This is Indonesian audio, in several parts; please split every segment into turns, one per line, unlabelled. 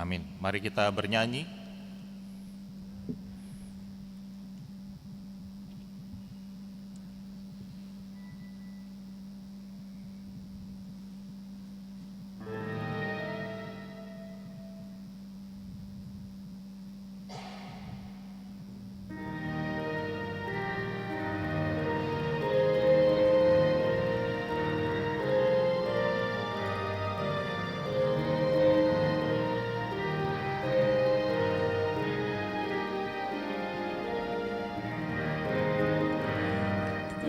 Amin. Mari kita bernyanyi.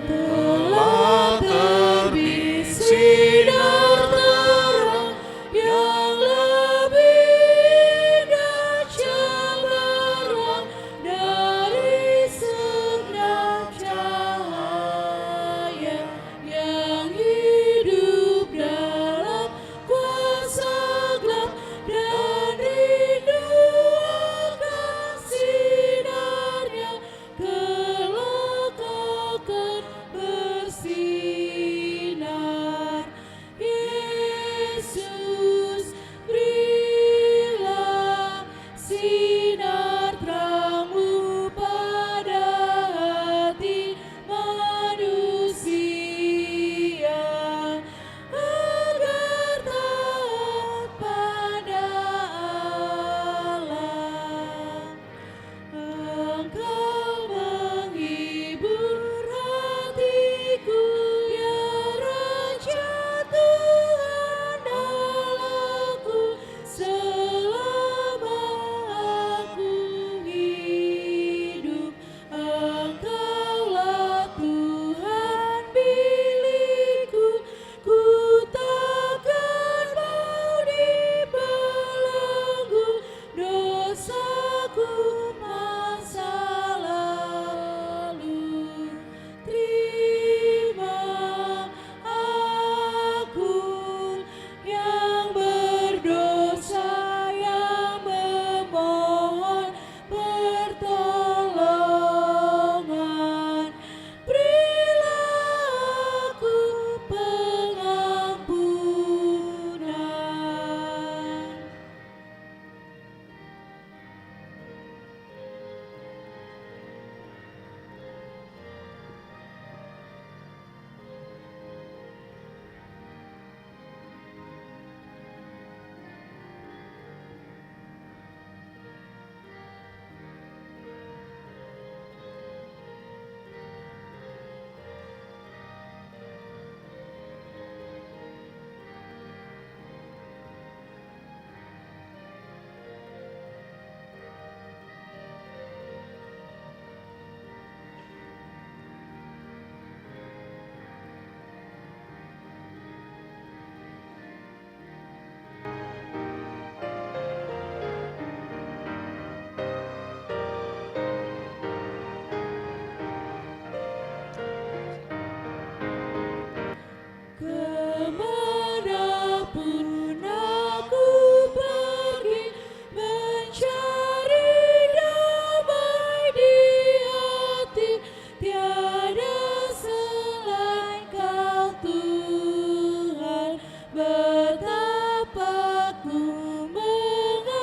Telah terbit sinar terang yang lebih indah cemerlang dari segenap cahaya yang hidup dalam kuasa gelap dan rindu akan sinarnya kelak akan bersinar. Yesus, berilah sinar terang-Mu pada hati manusia, agar taat pada Allah. Engkau menghibur hatiku, ya Raja Tuhan Allahku, selama aku hidup. Engkaulah Tuhan milikku, ku takkan mau dibelenggu dosaku masa lalu. Terima aku yang berdosa, yang memohon pertolongan. Berilah aku pengampunan. Kemanapun aku pergi, mencari damai di hati, tiada selain Kau Tuhan. Betapa ku mengalami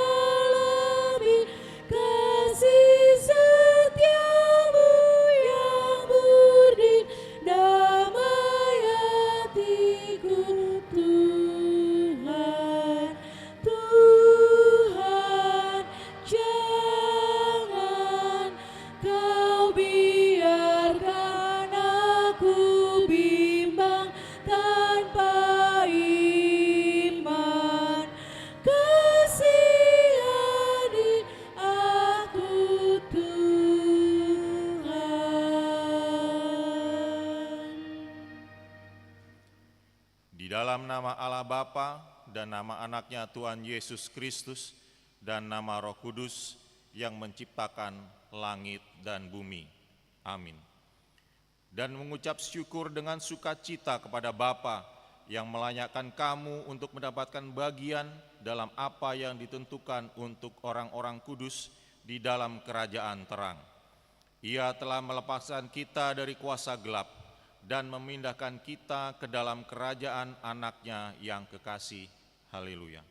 kasih setia-Mu yang murni, damai hatiku Tuhan. Tuhan, jangan Kau biarkan aku bimbang tanpa iman. Kasihani aku Tuhan.
Di dalam nama Allah Bapa dan nama anaknya Tuhan Yesus Kristus dan nama Roh Kudus yang menciptakan langit dan bumi. Amin. Dan mengucap syukur dengan sukacita kepada Bapa yang melayakkan kamu untuk mendapatkan bagian dalam apa yang ditentukan untuk orang-orang kudus di dalam kerajaan terang. Ia telah melepaskan kita dari kuasa gelap dan memindahkan kita ke dalam kerajaan anaknya yang kekasih. Haleluya.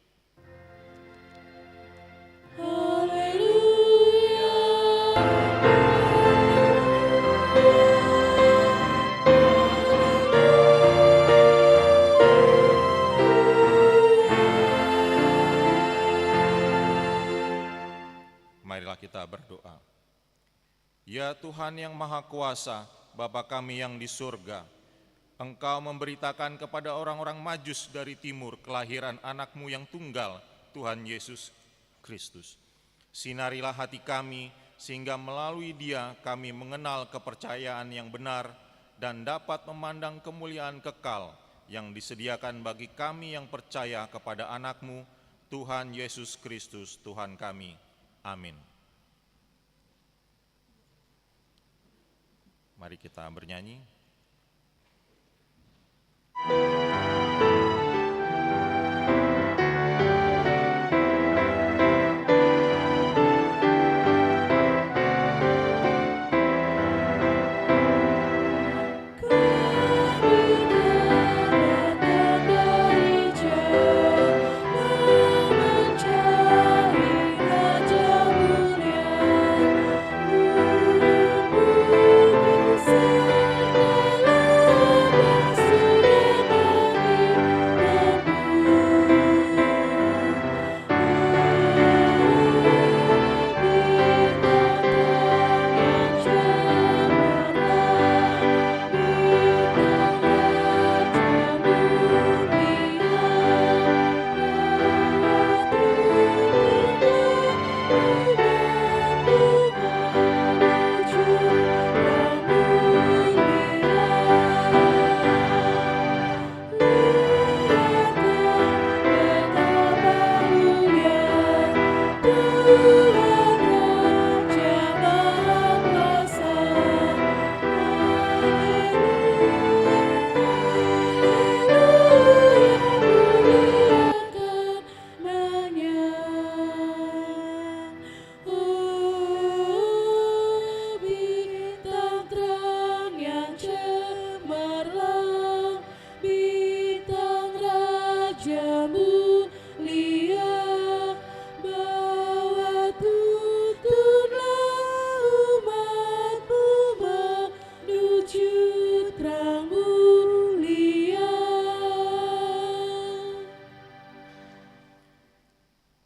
Marilah kita berdoa. Ya Tuhan yang Maha Kuasa, Bapa kami yang di surga, Engkau memberitakan kepada orang-orang Majus dari timur kelahiran anak-Mu yang tunggal, Tuhan Yesus Kristus. Sinarilah hati kami, sehingga melalui Dia kami mengenal kepercayaan yang benar dan dapat memandang kemuliaan kekal yang disediakan bagi kami yang percaya kepada anak-Mu, Tuhan Yesus Kristus, Tuhan kami. Amin. Mari kita bernyanyi.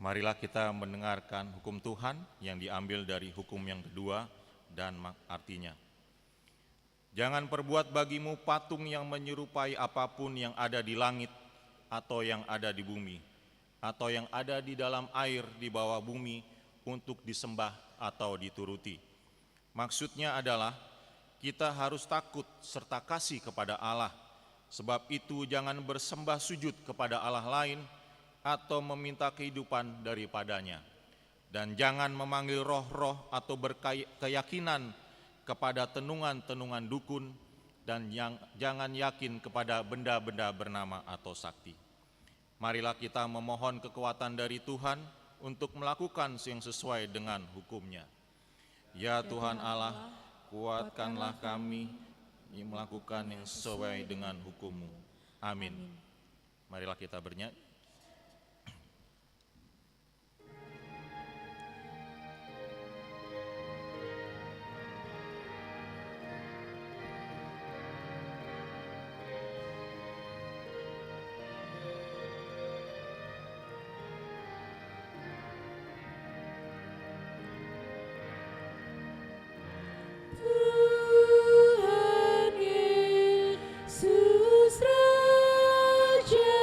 Marilah kita mendengarkan hukum Tuhan yang diambil dari hukum yang kedua dan artinya. Jangan perbuat bagimu patung yang menyerupai apapun yang ada di langit atau yang ada di bumi, atau yang ada di dalam air di bawah bumi untuk disembah atau dituruti. Maksudnya adalah kita harus takut serta kasih kepada Allah. Sebab itu jangan bersembah sujud kepada Allah lain atau meminta kehidupan daripadanya. Dan jangan memanggil roh-roh atau berkeyakinan kepada tenungan-tenungan dukun, dan jangan yakin kepada benda-benda bernama atau sakti. Marilah kita memohon kekuatan dari Tuhan untuk melakukan yang sesuai dengan hukum-Nya. Ya Tuhan Allah, kuatkanlah kami melakukan yang sesuai dengan hukum-Mu. Amin. Marilah kita bernyanyi.
Tuhan Yesus Raja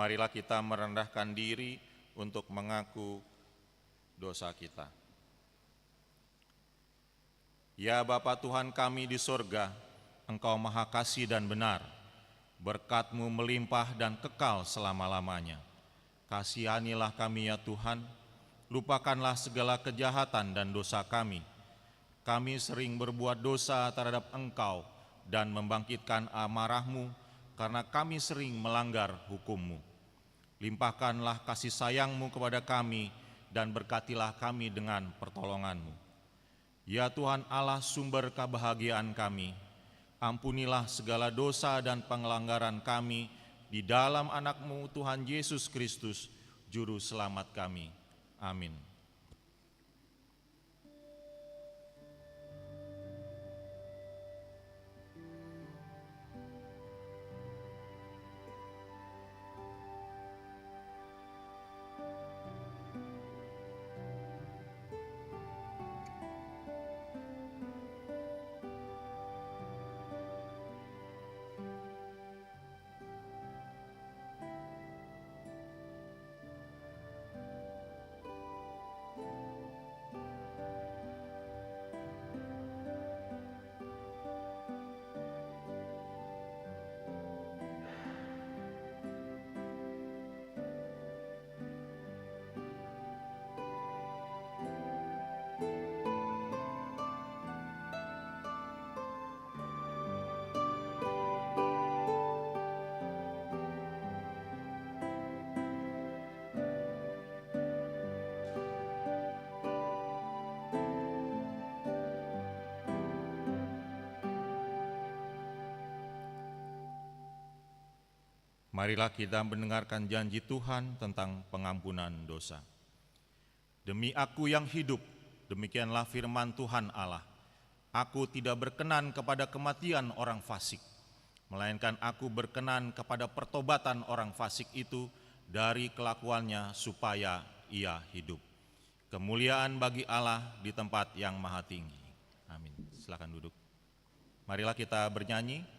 Marilah kita merendahkan diri untuk mengaku dosa kita. Ya Bapa Tuhan kami di sorga, Engkau Maha Kasih dan benar, berkat-Mu melimpah dan kekal selama-lamanya. Kasihanilah kami ya Tuhan, lupakanlah segala kejahatan dan dosa kami. Kami sering berbuat dosa terhadap Engkau dan membangkitkan amarah-Mu karena kami sering melanggar hukum-Mu. Limpahkanlah kasih sayang-Mu kepada kami dan berkatilah kami dengan pertolongan-Mu. Ya Tuhan Allah sumber kebahagiaan kami, ampunilah segala dosa dan pelanggaran kami di dalam anak-Mu Tuhan Yesus Kristus, Juru Selamat kami. Amin. Marilah kita mendengarkan janji Tuhan tentang pengampunan dosa. Demi Aku yang hidup, demikianlah firman Tuhan Allah. Aku tidak berkenan kepada kematian orang fasik, melainkan Aku berkenan kepada pertobatan orang fasik itu dari kelakuannya supaya ia hidup. Kemuliaan bagi Allah di tempat yang maha tinggi. Amin. Silakan duduk. Marilah kita bernyanyi.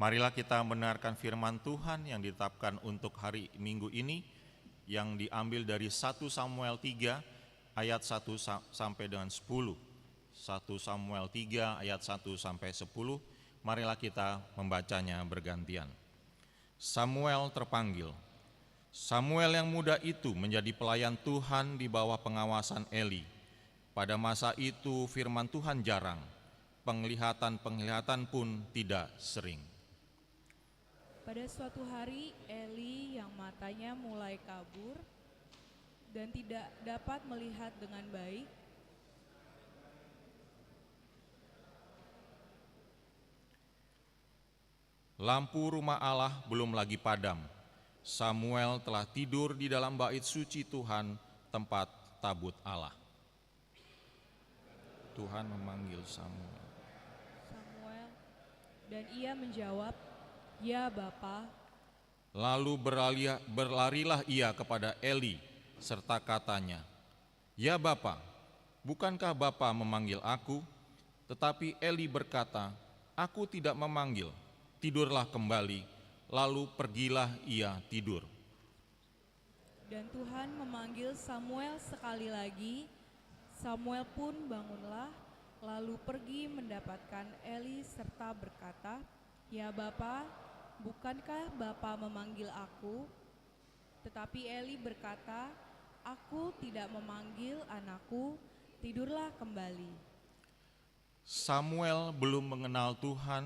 Marilah kita mendengarkan firman Tuhan yang ditetapkan untuk hari Minggu ini yang diambil dari 1 Samuel 3 ayat 1 sampai dengan 10. 1 Samuel 3 ayat 1 sampai 10. Marilah kita membacanya bergantian. Samuel terpanggil. Samuel yang muda itu menjadi pelayan Tuhan di bawah pengawasan Eli. Pada masa itu firman Tuhan jarang, penglihatan pun tidak sering.
Pada suatu hari, Eli yang matanya mulai kabur dan tidak dapat melihat dengan baik,
lampu rumah Allah belum lagi padam. Samuel telah tidur di dalam bait suci Tuhan, tempat tabut Allah. Tuhan memanggil Samuel.
Dan ia menjawab, "Ya Bapa."
Lalu berlarilah ia kepada Eli serta katanya, "Ya Bapa, bukankah Bapa memanggil aku?" Tetapi Eli berkata, "Aku tidak memanggil, tidurlah kembali." Lalu pergilah ia tidur.
Dan Tuhan memanggil Samuel sekali lagi. Samuel pun bangunlah, lalu pergi mendapatkan Eli serta berkata, "Ya Bapa, bukankah Bapa memanggil aku?" Tetapi Eli berkata, "Aku tidak memanggil anakku, tidurlah kembali."
Samuel belum mengenal Tuhan,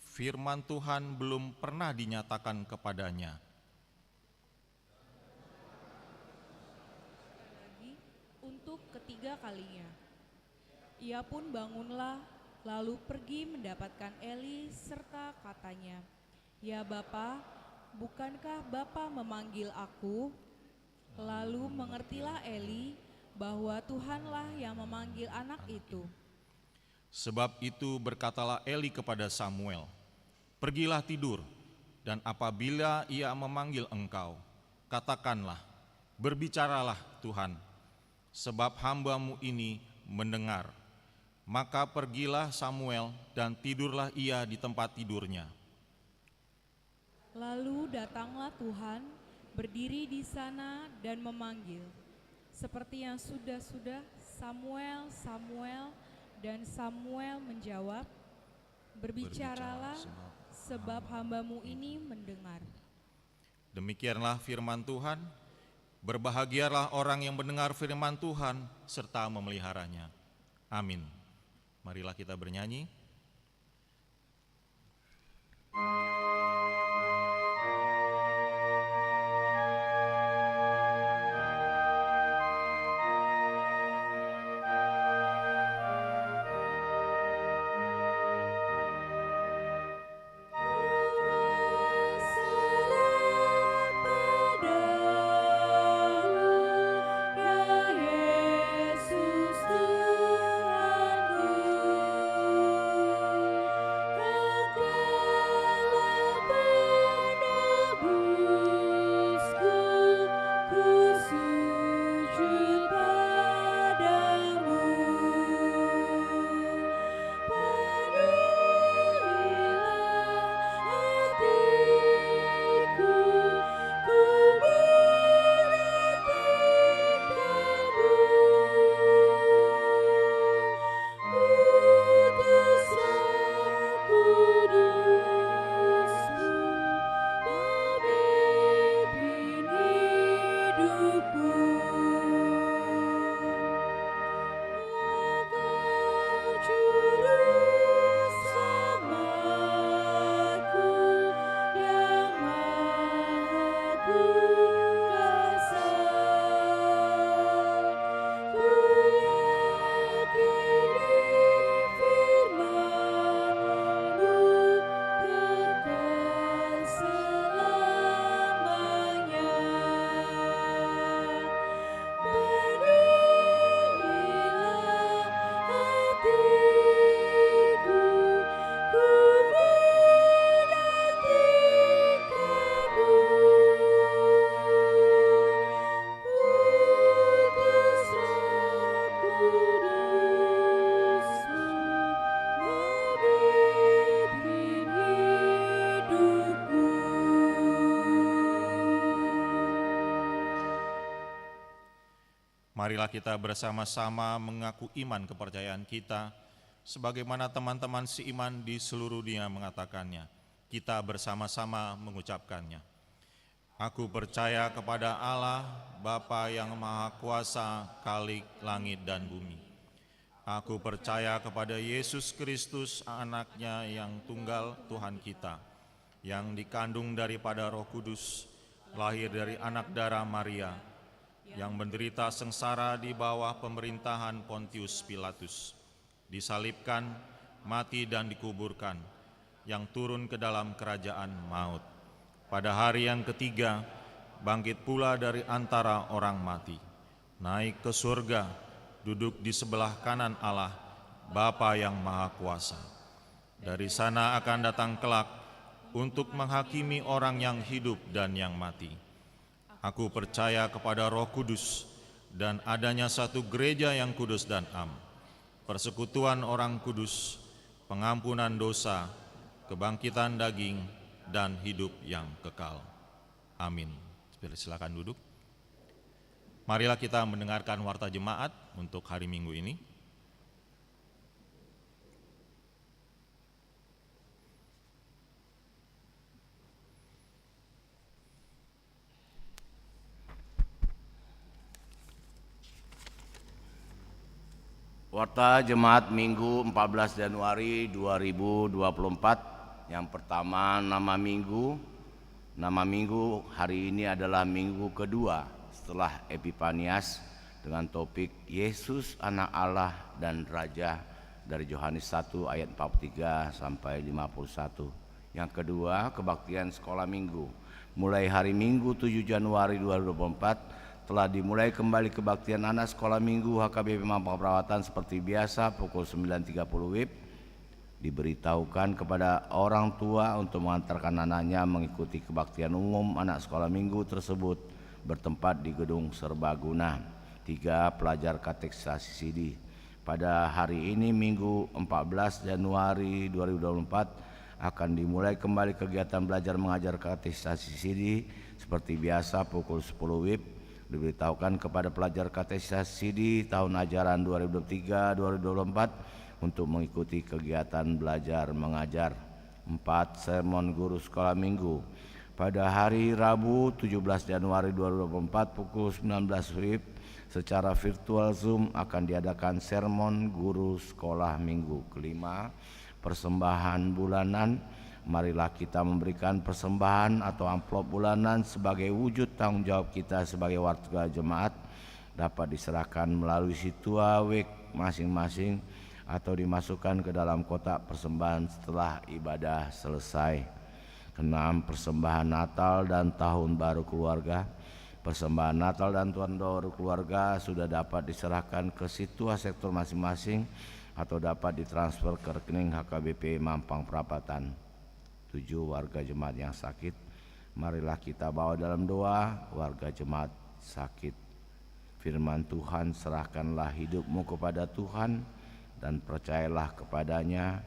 firman Tuhan belum pernah dinyatakan kepadanya.
Lagi untuk ketiga kalinya. Ia pun bangunlah, lalu pergi mendapatkan Eli serta katanya, "Ya Bapa, bukankah Bapa memanggil aku?" Lalu mengertilah Eli bahwa Tuhanlah yang memanggil anak itu.
Sebab itu berkatalah Eli kepada Samuel, "Pergilah tidur, dan apabila ia memanggil engkau, katakanlah, berbicaralah Tuhan, sebab hamba-Mu ini mendengar." Maka pergilah Samuel dan tidurlah ia di tempat tidurnya.
Lalu datanglah Tuhan, berdiri di sana dan memanggil. Seperti yang sudah-sudah, "Samuel, Samuel." Dan Samuel menjawab, "Berbicaralah, sebab hamba-Mu ini mendengar."
Demikianlah firman Tuhan. Berbahagialah orang yang mendengar firman Tuhan serta memeliharanya. Amin. Marilah kita bernyanyi. Marilah kita bersama-sama mengaku iman kepercayaan kita, sebagaimana teman-teman seiman di seluruh dunia mengatakannya. Kita bersama-sama mengucapkannya. Aku percaya kepada Allah, Bapa yang Maha Kuasa, Khalik langit dan bumi. Aku percaya kepada Yesus Kristus, Anaknya yang tunggal Tuhan kita, yang dikandung daripada Roh Kudus, lahir dari anak darah Maria, yang menderita sengsara di bawah pemerintahan Pontius Pilatus, disalibkan, mati dan dikuburkan, yang turun ke dalam kerajaan maut. Pada hari yang ketiga, bangkit pula dari antara orang mati, naik ke surga, duduk di sebelah kanan Allah, Bapa yang Maha Kuasa. Dari sana akan datang kelak untuk menghakimi orang yang hidup dan yang mati. Aku percaya kepada Roh Kudus dan adanya satu gereja yang kudus dan am, persekutuan orang kudus, pengampunan dosa, kebangkitan daging, dan hidup yang kekal. Amin. Silakan duduk. Marilah kita mendengarkan warta jemaat untuk hari Minggu ini.
Warta Jemaat Minggu 14 Januari 2024. Yang pertama, nama minggu. Nama minggu hari ini adalah minggu kedua setelah Epifanias dengan topik Yesus Anak Allah dan Raja dari Yohanes 1 ayat 43 sampai 51. Yang kedua, kebaktian sekolah minggu. Mulai hari Minggu 7 Januari 2024 telah dimulai kembali kebaktian anak sekolah minggu HKBP Mampang Perawatan seperti biasa pukul 9.30 WIB. Diberitahukan kepada orang tua untuk mengantarkan anaknya mengikuti kebaktian umum anak sekolah minggu tersebut bertempat di Gedung Serbaguna. 3. Pelajar katekisasi CD. Pada hari ini Minggu 14 Januari 2024 akan dimulai kembali kegiatan belajar mengajar katekisasi CD seperti biasa pukul 10 WIB. Diberitahukan kepada pelajar katekisasi di tahun ajaran 2023-2024 untuk mengikuti kegiatan belajar mengajar. 4. Sermon guru sekolah minggu. Pada hari Rabu 17 Januari 2024 pukul 19 WIB secara virtual Zoom akan diadakan sermon guru sekolah minggu. 5. Persembahan bulanan. Marilah kita memberikan persembahan atau amplop bulanan sebagai wujud tanggung jawab kita sebagai warga jemaat, dapat diserahkan melalui situawek masing-masing atau dimasukkan ke dalam kotak persembahan setelah ibadah selesai. 6. Persembahan Natal dan Tahun Baru Keluarga. Persembahan Natal dan Tahun Baru Keluarga sudah dapat diserahkan ke situa sektor masing-masing atau dapat ditransfer ke rekening HKBP Mampang Perapatan. 7. Warga jemaat yang sakit. Marilah kita bawa dalam doa warga jemaat sakit. Firman Tuhan, serahkanlah hidupmu kepada Tuhan dan percayalah kepadanya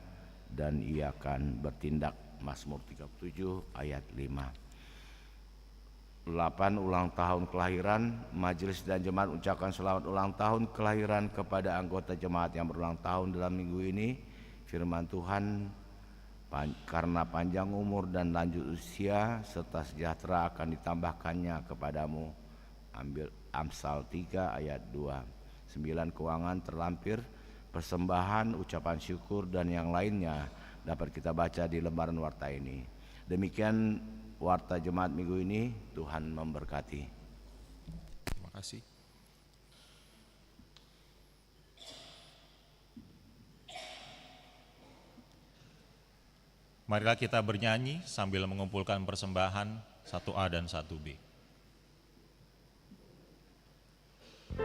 dan ia akan bertindak. Mazmur 37 ayat 5. 8. Ulang tahun kelahiran. Majelis dan jemaat ucapkan selamat ulang tahun kelahiran kepada anggota jemaat yang berulang tahun dalam minggu ini. Firman Tuhan, karena panjang umur dan lanjut usia serta sejahtera akan ditambahkannya kepadamu. Ambil Amsal 3 ayat 2. 9. Keuangan terlampir, persembahan, ucapan syukur dan yang lainnya dapat kita baca di lembaran warta ini. Demikian warta jemaat minggu ini. Tuhan memberkati.
Terima kasih. Marilah kita bernyanyi sambil mengumpulkan persembahan 1A dan 1B.
Dijanjikan oleh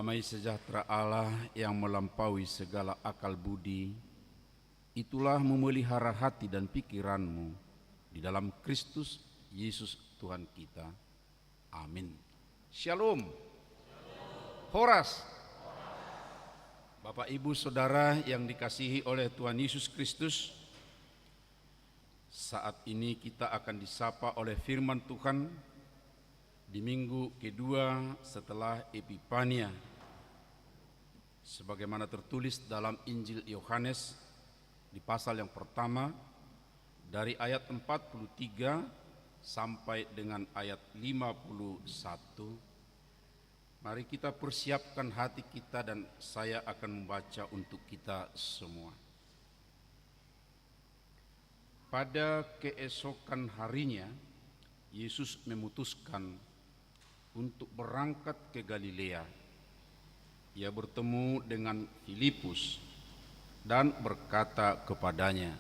Damai sejahtera Allah yang melampaui segala akal budi, itulah memelihara hati dan pikiranmu di dalam Kristus Yesus Tuhan kita. Amin. Shalom. Horas. Bapak, Ibu, Saudara yang dikasihi oleh Tuhan Yesus Kristus, saat ini kita akan disapa oleh firman Tuhan di minggu kedua setelah Epifania, sebagaimana tertulis dalam Injil Yohanes di pasal yang pertama dari ayat 43 sampai dengan ayat 51. Mari kita persiapkan hati kita dan saya akan membaca untuk kita semua. Pada keesokan harinya, Yesus memutuskan untuk berangkat ke Galilea. Ia bertemu dengan Filipus dan berkata kepadanya,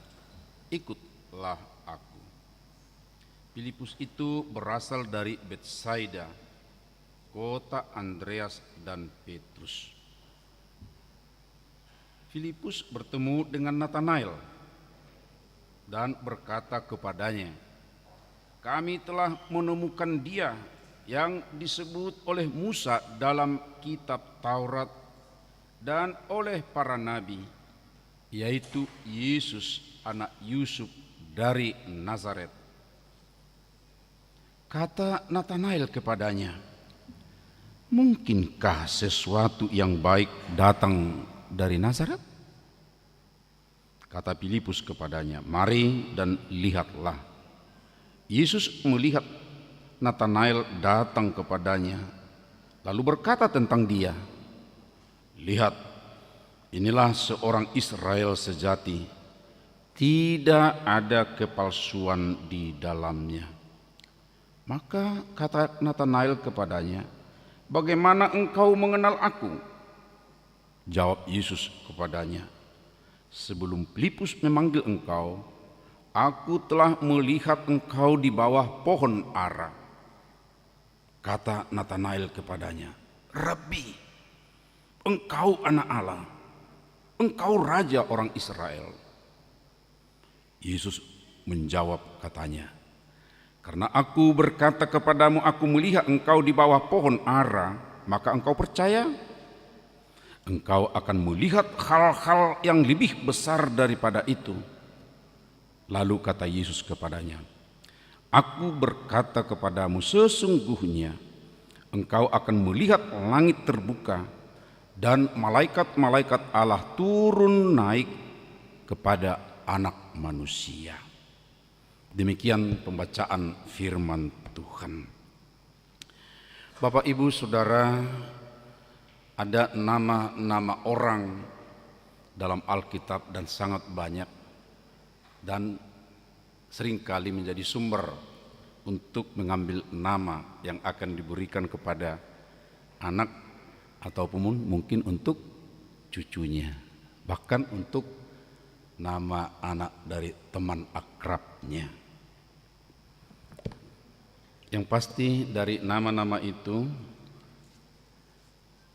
"Ikutlah aku." Filipus itu berasal dari Betsaida, kota Andreas dan Petrus. Filipus bertemu dengan Natanael dan berkata kepadanya, "Kami telah menemukan Dia yang disebut oleh Musa dalam kitab Taurat dan oleh para nabi, yaitu Yesus anak Yusuf dari Nazaret." Kata Natanael kepadanya, "Mungkinkah sesuatu yang baik datang dari Nazaret?" Kata Filipus kepadanya, "Mari dan lihatlah." Yesus melihat Natanael datang kepadanya, lalu berkata tentang dia, "Lihat, inilah seorang Israel sejati, tidak ada kepalsuan di dalamnya." Maka kata Natanael kepadanya, "Bagaimana engkau mengenal aku?" Jawab Yesus kepadanya, "Sebelum Filipus memanggil engkau, aku telah melihat engkau di bawah pohon ara." Kata Natanael kepadanya, "Rabi, engkau anak Allah, engkau raja orang Israel." Yesus menjawab katanya, "Karena aku berkata kepadamu, aku melihat engkau di bawah pohon ara, maka engkau percaya? Engkau akan melihat hal-hal yang lebih besar daripada itu." Lalu kata Yesus kepadanya, "Aku berkata kepadamu, sesungguhnya engkau akan melihat langit terbuka dan malaikat-malaikat Allah turun naik kepada Anak Manusia." Demikian pembacaan firman Tuhan. Bapak, Ibu, Saudara, ada nama-nama orang dalam Alkitab dan sangat banyak, dan seringkali menjadi sumber untuk mengambil nama yang akan diberikan kepada anak ataupun mungkin untuk cucunya, bahkan untuk nama anak dari teman akrabnya. Yang pasti dari nama-nama itu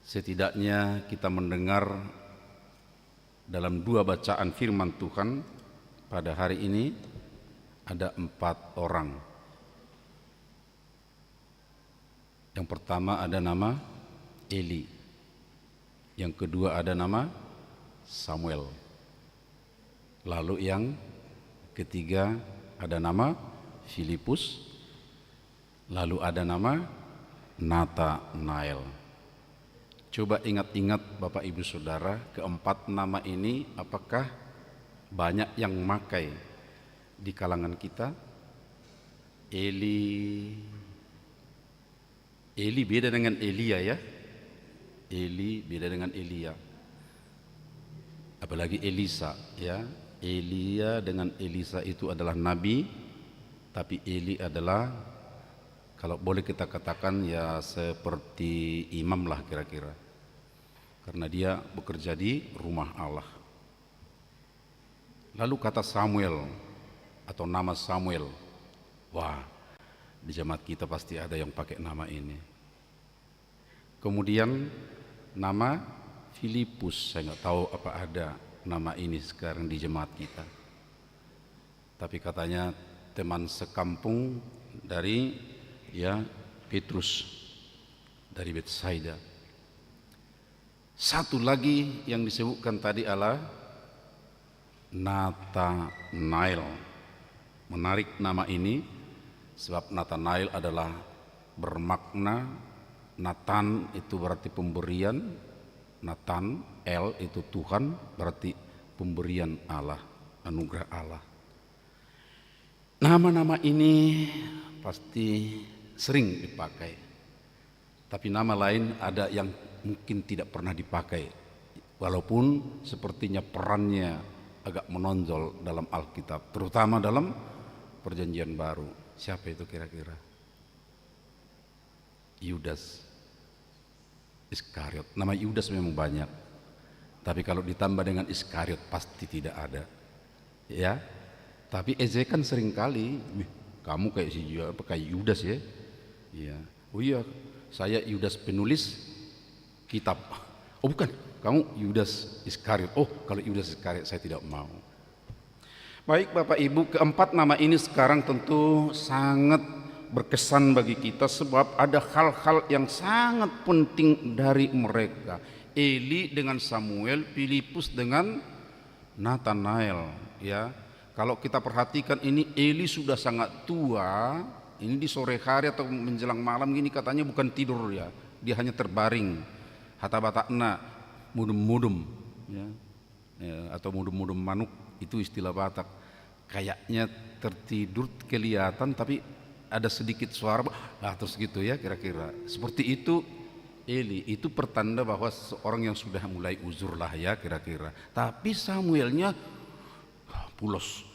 setidaknya kita mendengar dalam dua bacaan firman Tuhan pada hari ini ada 4 orang. Yang pertama ada nama Eli, yang kedua ada nama Samuel, lalu yang ketiga ada nama Filipus, lalu ada nama Natanael. Coba ingat-ingat Bapak Ibu Saudara, keempat nama ini apakah banyak yang memakai di kalangan kita? Eli beda dengan Elia ya. Eli beda dengan Elia. Apalagi Elisa ya. Elia dengan Elisa itu adalah nabi, tapi Eli adalah, kalau boleh kita katakan ya seperti imam lah kira-kira, karena dia bekerja di rumah Allah. Lalu kata Samuel atau nama Samuel, wah, di jemaat kita pasti ada yang pakai nama ini. Kemudian nama Filipus. Saya nggak tahu apa ada nama ini sekarang di jemaat kita. Tapi katanya teman sekampung dari Petrus dari Betsaida. Satu lagi yang disebutkan tadi adalah Nathanael. Menarik nama ini sebab Nathanael adalah bermakna, Nathan itu berarti pemberian, Nathan El itu Tuhan, berarti pemberian Allah, anugerah Allah. Nama-nama ini pasti sering dipakai, tapi nama lain ada yang mungkin tidak pernah dipakai, walaupun sepertinya perannya agak menonjol dalam Alkitab, terutama dalam Perjanjian Baru. Siapa itu kira-kira? Yudas Iskariot. Nama Yudas memang banyak, tapi kalau ditambah dengan Iskariot pasti tidak ada, ya. Tapi ejekan sering kali, kamu kayak kayak Yudas ya. Iya. Oh iya, saya Yudas penulis kitab. Oh bukan, kamu Yudas Iskariot. Oh kalau Yudas Iskariot saya tidak mau. Baik Bapak Ibu, keempat nama ini sekarang tentu sangat berkesan bagi kita sebab ada hal-hal yang sangat penting dari mereka. Eli dengan Samuel, Filipus dengan Nathanael, ya. Kalau kita perhatikan ini Eli sudah sangat tua, ini di sore hari atau menjelang malam gini katanya bukan tidur ya, dia hanya terbaring. Hata batakna mudum-mudum ya, atau mudum-mudum manuk itu istilah Batak. Kayaknya tertidur kelihatan tapi ada sedikit suara terus gitu ya kira-kira. Seperti itu Eli, itu pertanda bahwa seorang yang sudah mulai uzur lah ya kira-kira. Tapi Samuelnya pulos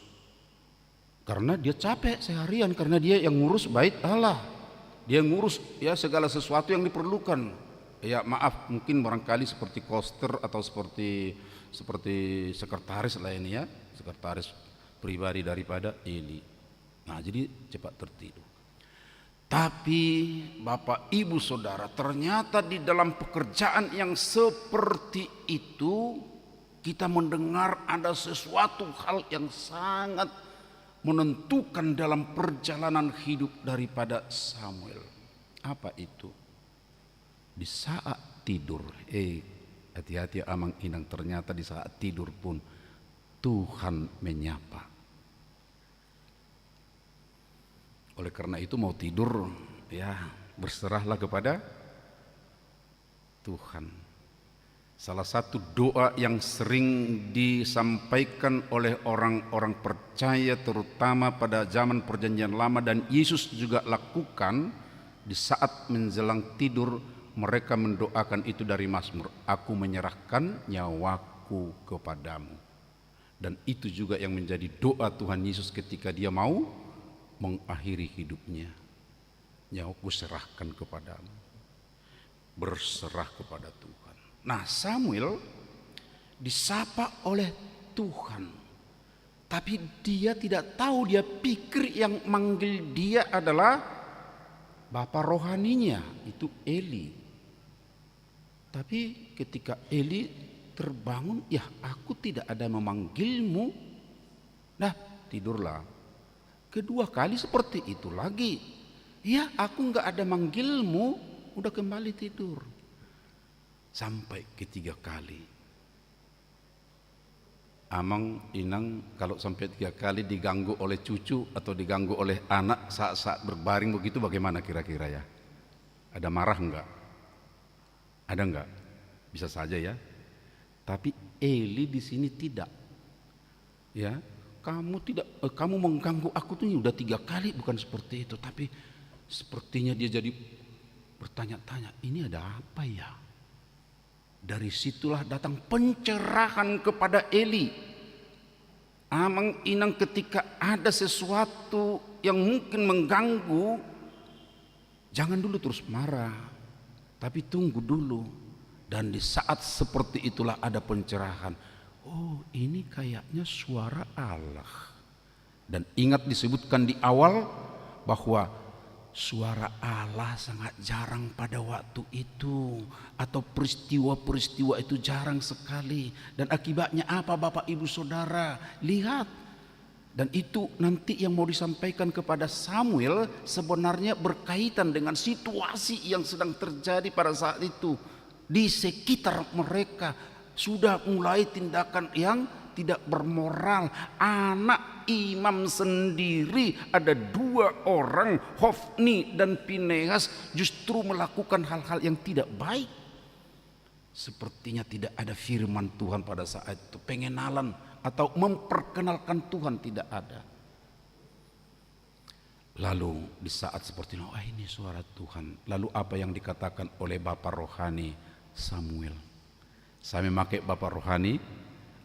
karena dia capek seharian, karena dia yang ngurus bait Allah, dia ngurus ya segala sesuatu yang diperlukan. Ya maaf, mungkin barangkali seperti koster atau seperti sekretaris lah ini ya, sekretaris pribadi daripada Eli. Nah jadi cepat tertidur. Tapi Bapak Ibu Saudara, ternyata di dalam pekerjaan yang seperti itu kita mendengar ada sesuatu hal yang sangat menentukan dalam perjalanan hidup daripada Samuel. Apa itu? Di saat tidur, hati-hati amang inang, ternyata di saat tidur pun Tuhan menyapa. Oleh karena itu mau tidur ya berserahlah kepada Tuhan. Salah satu doa yang sering disampaikan oleh orang-orang percaya terutama pada zaman Perjanjian Lama dan Yesus juga lakukan di saat menjelang tidur, mereka mendoakan itu dari Mazmur, aku menyerahkan nyawaku kepadamu. Dan itu juga yang menjadi doa Tuhan Yesus ketika dia mau mengakhiri hidupnya. Nyawaku serahkan kepadamu, berserah kepada Tuhan. Nah Samuel disapa oleh Tuhan, tapi dia tidak tahu, dia pikir yang manggil dia adalah bapa rohaninya, itu Eli. Tapi ketika Eli terbangun, ya aku tidak ada memanggilmu. Nah tidurlah. Kedua kali seperti itu lagi, ya aku nggak ada manggilmu, udah kembali tidur. Sampai ketiga kali. Amang inang kalau sampai 3 kali diganggu oleh cucu atau diganggu oleh anak saat-saat berbaring begitu, bagaimana kira-kira ya? Ada marah enggak? Ada enggak? Bisa saja ya. Tapi Eli di sini tidak. Ya, kamu mengganggu aku tuh udah 3 kali, bukan seperti itu. Tapi sepertinya dia jadi bertanya-tanya, ini ada apa ya? Dari situlah datang pencerahan kepada Eli. Amang inang ketika ada sesuatu yang mungkin mengganggu, jangan dulu terus marah, tapi tunggu dulu. Dan di saat seperti itulah ada pencerahan. Oh ini kayaknya suara Allah. Dan ingat disebutkan di awal bahwa suara Allah sangat jarang pada waktu itu, atau peristiwa-peristiwa itu jarang sekali. Dan akibatnya apa Bapak Ibu Saudara? Lihat, dan itu nanti yang mau disampaikan kepada Samuel sebenarnya berkaitan dengan situasi yang sedang terjadi pada saat itu. Di sekitar mereka sudah mulai tindakan yang tidak bermoral. Anak imam sendiri, ada 2 orang, Hofni dan Pinehas, justru melakukan hal-hal yang tidak baik. Sepertinya tidak ada firman Tuhan pada saat itu. Pengenalan atau memperkenalkan Tuhan tidak ada. Lalu di saat seperti ini, ini suara Tuhan. Lalu apa yang dikatakan oleh Bapak Rohani Samuel? Saya memakai Bapak Rohani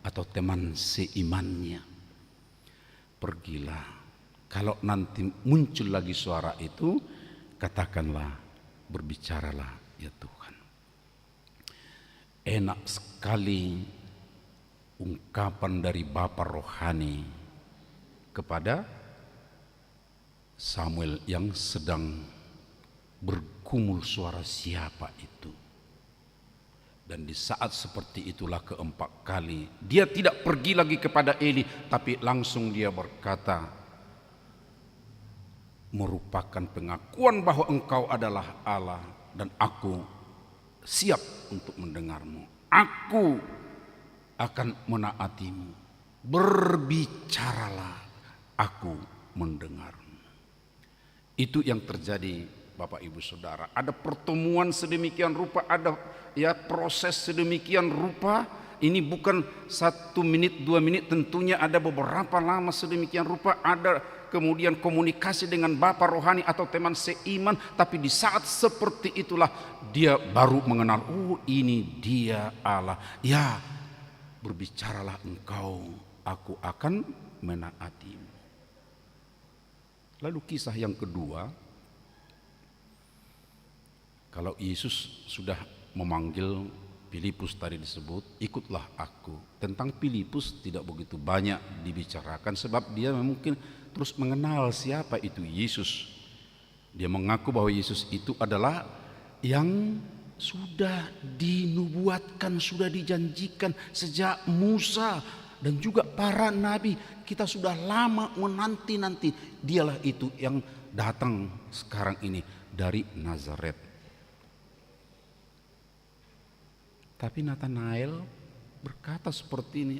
atau teman seimannya. Pergilah, kalau nanti muncul lagi suara itu, katakanlah, berbicaralah ya Tuhan. Enak sekali ungkapan dari Bapak Rohani kepada Samuel yang sedang bergumul suara siapa itu. Dan di saat seperti itulah keempat kali dia tidak pergi lagi kepada Eli, tapi langsung dia berkata, merupakan pengakuan bahwa engkau adalah Allah dan aku siap untuk mendengarmu. Aku akan menaatimu. Berbicaralah, aku mendengarmu. Itu yang terjadi Bapak Ibu Saudara. Ada pertemuan sedemikian rupa, ada proses sedemikian rupa. Ini bukan 1 menit 2 menit, tentunya ada beberapa lama sedemikian rupa. Ada kemudian komunikasi dengan Bapak Rohani atau teman seiman. Tapi di saat seperti itulah dia baru mengenal, ini dia Allah. Ya, berbicaralah engkau, aku akan menaatimu. Lalu kisah yang kedua, kalau Yesus sudah memanggil Filipus tadi disebut, ikutlah aku. Tentang Filipus tidak begitu banyak dibicarakan sebab dia mungkin terus mengenal siapa itu Yesus. Dia mengaku bahwa Yesus itu adalah yang sudah dinubuatkan, sudah dijanjikan sejak Musa dan juga para nabi. Kita sudah lama menanti-nanti, dialah itu yang datang sekarang ini dari Nazaret. Tapi Nathanael berkata seperti ini,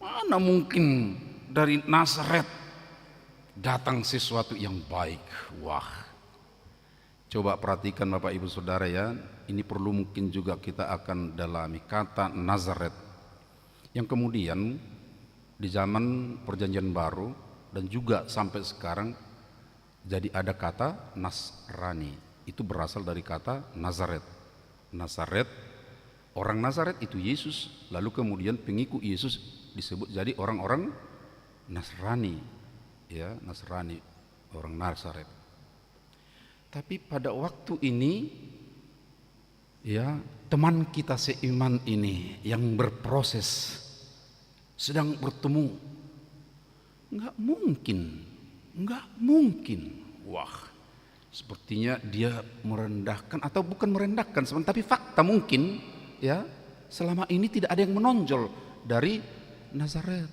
mana mungkin dari Nazaret datang sesuatu yang baik. Wah, coba perhatikan Bapak Ibu Saudara ya, ini perlu mungkin juga kita akan dalami kata Nazaret, yang kemudian di zaman Perjanjian Baru dan juga sampai sekarang jadi ada kata Nasrani. Itu berasal dari kata Nazaret. Nazaret, orang Nazaret itu Yesus, lalu kemudian pengikut Yesus disebut jadi orang-orang Nasrani, ya, Nasrani, orang Nazaret. Tapi pada waktu ini, ya, teman kita seiman ini yang berproses sedang bertemu, nggak mungkin, wah, sepertinya dia merendahkan atau bukan merendahkan, tapi fakta mungkin. Ya, selama ini tidak ada yang menonjol dari Nazaret.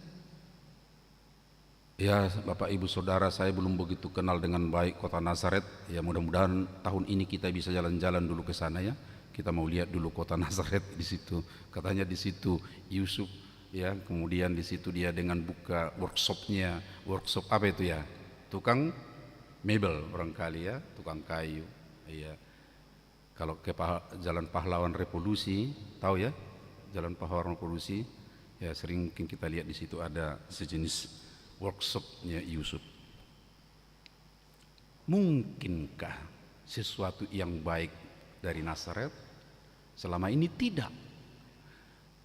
Ya, Bapak Ibu Saudara, saya belum begitu kenal dengan baik kota Nazaret. Ya, mudah-mudahan tahun ini kita bisa jalan-jalan dulu ke sana ya. Kita mau lihat dulu kota Nazaret di situ. Katanya di situ Yusuf, ya, kemudian di situ dia dengan buka workshopnya. Workshop apa itu ya? Tukang mebel barangkali ya, tukang kayu. Iya. Kalau ke Jalan Pahlawan Revolusi, tahu ya, Jalan Pahlawan Revolusi, ya sering mungkin kita lihat di situ ada sejenis workshopnya Yusuf. Mungkinkah sesuatu yang baik dari Nazaret? Selama ini tidak.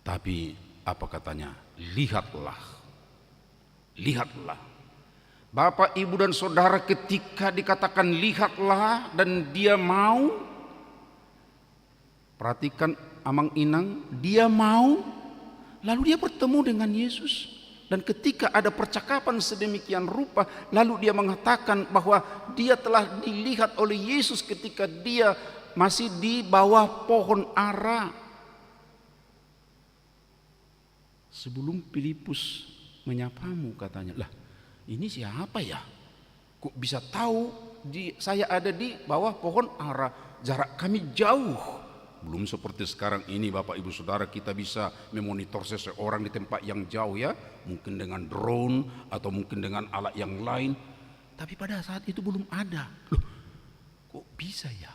Tapi apa katanya? Lihatlah. Bapak, Ibu dan Saudara, ketika dikatakan lihatlah dan dia mau, perhatikan Amang Inang, dia mau, lalu dia bertemu dengan Yesus. Dan ketika ada percakapan sedemikian rupa, lalu dia mengatakan bahwa dia telah dilihat oleh Yesus ketika dia masih di bawah pohon ara. Sebelum Filipus menyapamu, katanya, lah ini siapa ya? Kok bisa tahu saya ada di bawah pohon ara? Jarak kami jauh. Belum seperti sekarang ini Bapak Ibu Saudara, kita bisa memonitor seseorang di tempat yang jauh ya, mungkin dengan drone atau mungkin dengan alat yang lain. Tapi pada saat itu belum ada. Loh, kok bisa ya?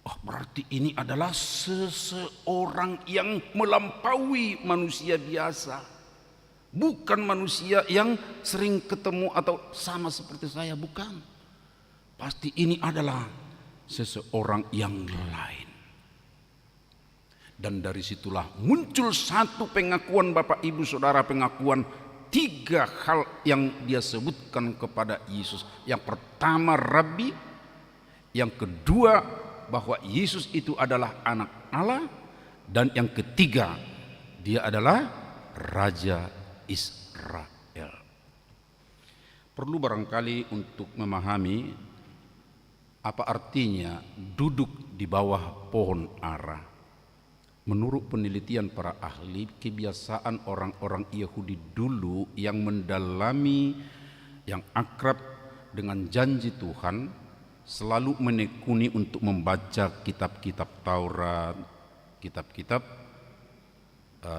Oh, berarti ini adalah seseorang yang melampaui manusia biasa. Bukan manusia yang sering ketemu atau sama seperti saya, bukan. Pasti ini adalah seseorang yang lain. Dan dari situlah muncul satu pengakuan Bapak Ibu Saudara, pengakuan 3 hal yang dia sebutkan kepada Yesus. Yang pertama Rabbi, yang kedua bahwa Yesus itu adalah anak Allah, dan yang ketiga dia adalah Raja Israel. Perlu barangkali untuk memahami apa artinya duduk di bawah pohon ara. Menurut penelitian para ahli, kebiasaan orang-orang Yahudi dulu yang mendalami, yang akrab dengan janji Tuhan, selalu menekuni untuk membaca kitab-kitab Taurat, kitab-kitab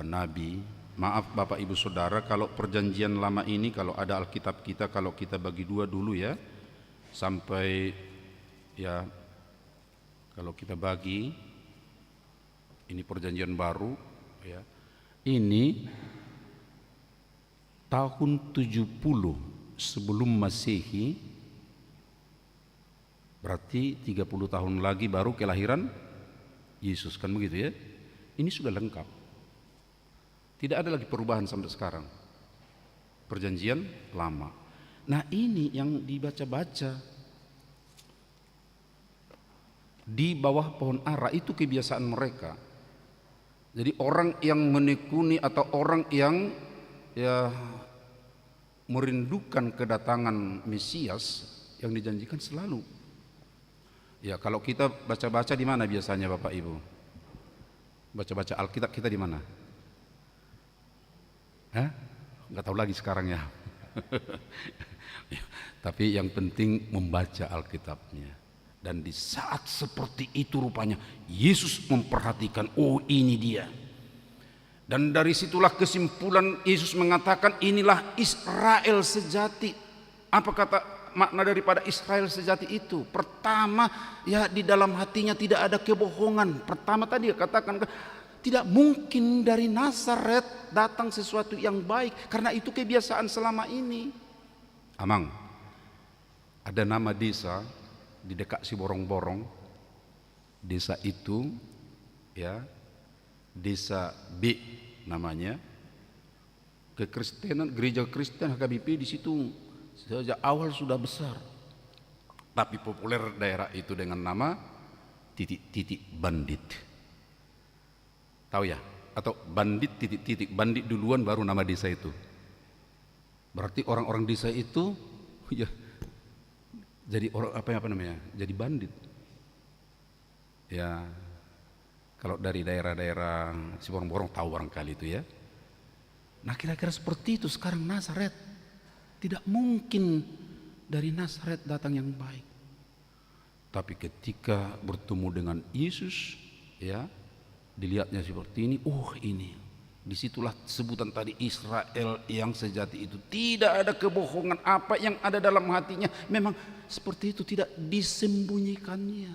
Nabi. Maaf Bapak Ibu Saudara, kalau perjanjian lama ini, kalau ada Alkitab kita, kalau kita bagi 2 dulu ya, sampai ya, kalau kita bagi, ini perjanjian baru ya. Ini tahun 70 sebelum Masehi, berarti 30 tahun lagi baru kelahiran Yesus, kan begitu ya. Ini sudah lengkap. Tidak ada lagi perubahan sampai sekarang. Perjanjian lama. Nah, ini yang dibaca-baca di bawah pohon ara, itu kebiasaan mereka. Jadi orang yang menekuni atau orang yang ya merindukan kedatangan Mesias yang dijanjikan selalu. Ya, kalau kita baca-baca di mana biasanya Bapak Ibu? Baca-baca Alkitab kita di mana? Hah? Nggak tahu lagi sekarang ya. Tapi yang penting membaca Alkitabnya. Dan di saat seperti itu rupanya Yesus memperhatikan, oh ini dia. Dan dari situlah kesimpulan Yesus mengatakan, inilah Israel sejati. Apa kata makna daripada Israel sejati itu? Pertama, ya di dalam hatinya tidak ada kebohongan. Pertama tadi katakan, tidak mungkin dari Nazaret datang sesuatu yang baik, karena itu kebiasaan selama ini. Amang, ada nama desa di dekat Siborong-borong. Desa itu ya, Desa B namanya. Kekristenan, gereja Kristen HKBP di situ sejak awal sudah besar. Tapi populer daerah itu dengan nama titik-titik bandit. Tahu ya? Atau bandit titik-titik, bandit duluan baru nama desa itu. Berarti orang-orang desa itu ya jadi orang apa namanya? Jadi bandit. Ya, kalau dari daerah-daerah Siborong-borong tahu barangkali itu ya. Nah, kira-kira seperti itu sekarang Nazaret. Tidak mungkin dari Nazaret datang yang baik. Tapi ketika bertemu dengan Yesus, ya, dilihatnya seperti ini, oh ini. Disitulah sebutan tadi Israel yang sejati itu. Tidak ada kebohongan, apa yang ada dalam hatinya memang seperti itu, tidak disembunyikannya.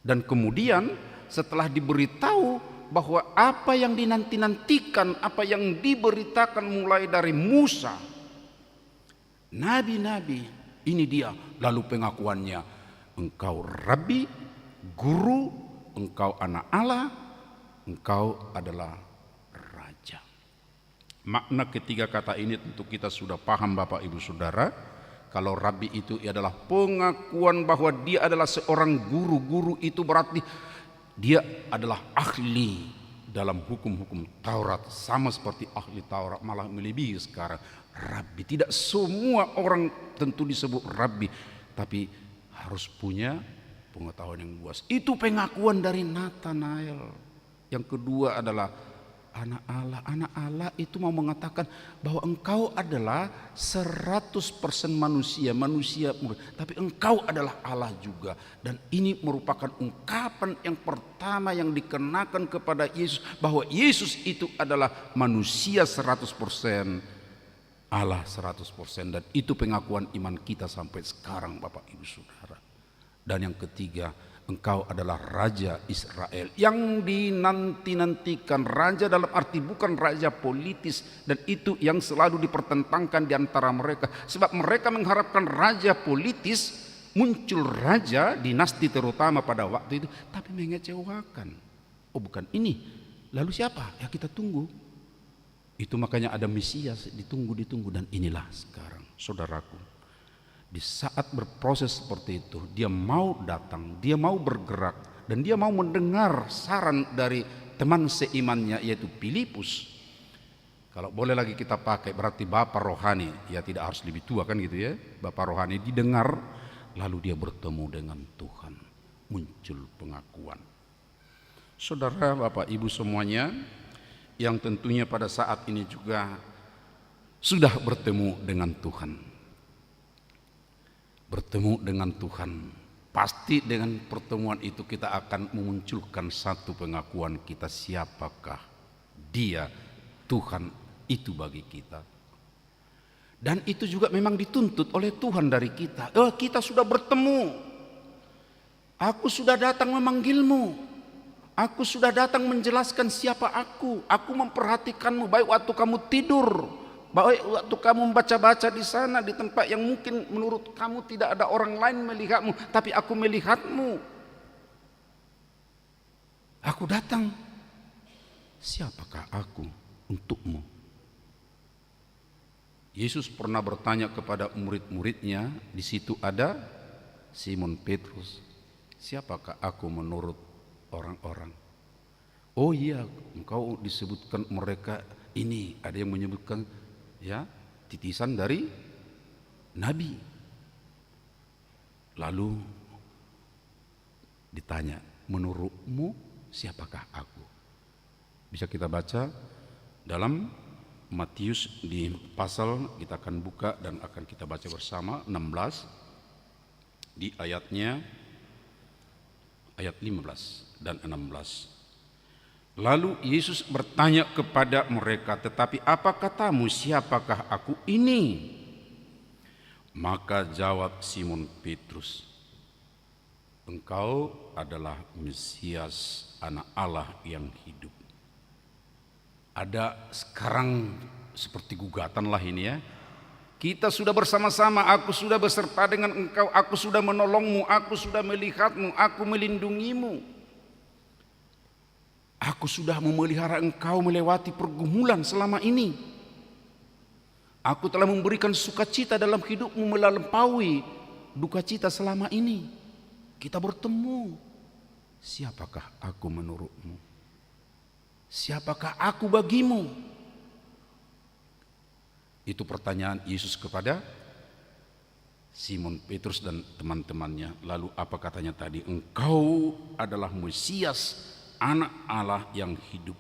Dan kemudian setelah diberitahu bahwa apa yang dinanti-nantikan, apa yang diberitakan mulai dari Musa, nabi-nabi, ini dia. Lalu pengakuannya, engkau Rabbi, Guru, engkau anak Allah, engkau adalah Raja. Makna ketiga kata ini tentu kita sudah paham Bapak Ibu Saudara. Kalau Rabbi itu adalah pengakuan bahwa dia adalah seorang guru. Guru itu berarti dia adalah ahli dalam hukum-hukum Taurat, sama seperti ahli Taurat, malah melebihi sekarang. Rabbi, tidak semua orang tentu disebut Rabbi, tapi harus punya pengetahuan yang luas. Itu pengakuan dari Nathanael. Yang kedua adalah anak Allah. Anak Allah itu mau mengatakan bahwa engkau adalah 100% manusia, tapi engkau adalah Allah juga. Dan ini merupakan ungkapan yang pertama yang dikenakan kepada Yesus, bahwa Yesus itu adalah manusia 100%, Allah 100%. Dan itu pengakuan iman kita sampai sekarang, Bapak Ibu Saudara. Dan yang ketiga, engkau adalah Raja Israel yang dinanti-nantikan. Raja dalam arti bukan raja politis, dan itu yang selalu dipertentangkan di antara mereka. Sebab mereka mengharapkan raja politis, muncul raja dinasti terutama pada waktu itu, tapi mengecewakan. Oh, bukan ini. Lalu siapa? Ya kita tunggu. Itu makanya ada Mesias, ditunggu, dan inilah sekarang, saudaraku. Di saat berproses seperti itu, dia mau datang, dia mau bergerak, dan dia mau mendengar saran dari teman seimannya, yaitu Filipus. Kalau boleh lagi kita pakai, berarti bapak rohani, ya tidak harus lebih tua kan gitu ya. Bapak rohani didengar, lalu dia bertemu dengan Tuhan, muncul pengakuan. Saudara, Bapak Ibu semuanya, yang tentunya pada saat ini juga sudah bertemu dengan Tuhan. Bertemu dengan Tuhan, pasti dengan pertemuan itu kita akan memunculkan satu pengakuan kita, siapakah Dia, Tuhan itu bagi kita. Dan itu juga memang dituntut oleh Tuhan dari kita. Kita sudah bertemu, aku sudah datang memanggilmu, aku sudah datang menjelaskan siapa aku memperhatikanmu baik waktu kamu tidur, baik waktu kamu membaca-baca di sana di tempat yang mungkin menurut kamu tidak ada orang lain melihatmu, tapi aku melihatmu. Aku datang. Siapakah aku untukmu? Yesus pernah bertanya kepada murid-muridnya, di situ ada Simon Petrus, siapakah aku menurut orang-orang? Oh iya, engkau disebutkan mereka ini, ada yang menyebutkan ya titisan dari Nabi. Lalu ditanya, menurutmu siapakah aku? Bisa kita baca dalam Matius di pasal, kita akan buka dan akan kita baca bersama 16 di ayat 15 dan 16. Lalu Yesus bertanya kepada mereka, tetapi apa katamu, siapakah aku ini? Maka jawab Simon Petrus, engkau adalah Mesias, anak Allah yang hidup. Ada sekarang seperti gugatan lah ini ya. Kita sudah bersama-sama, aku sudah beserta dengan engkau, aku sudah menolongmu, aku sudah melihatmu, aku melindungimu. Aku sudah memelihara engkau melewati pergumulan selama ini. Aku telah memberikan sukacita dalam hidupmu melampaui duka cita selama ini. Kita bertemu. Siapakah aku menurutmu? Siapakah aku bagimu? Itu pertanyaan Yesus kepada Simon Petrus dan teman-temannya. Lalu apa katanya tadi? Engkau adalah Mesias, anak Allah yang hidup.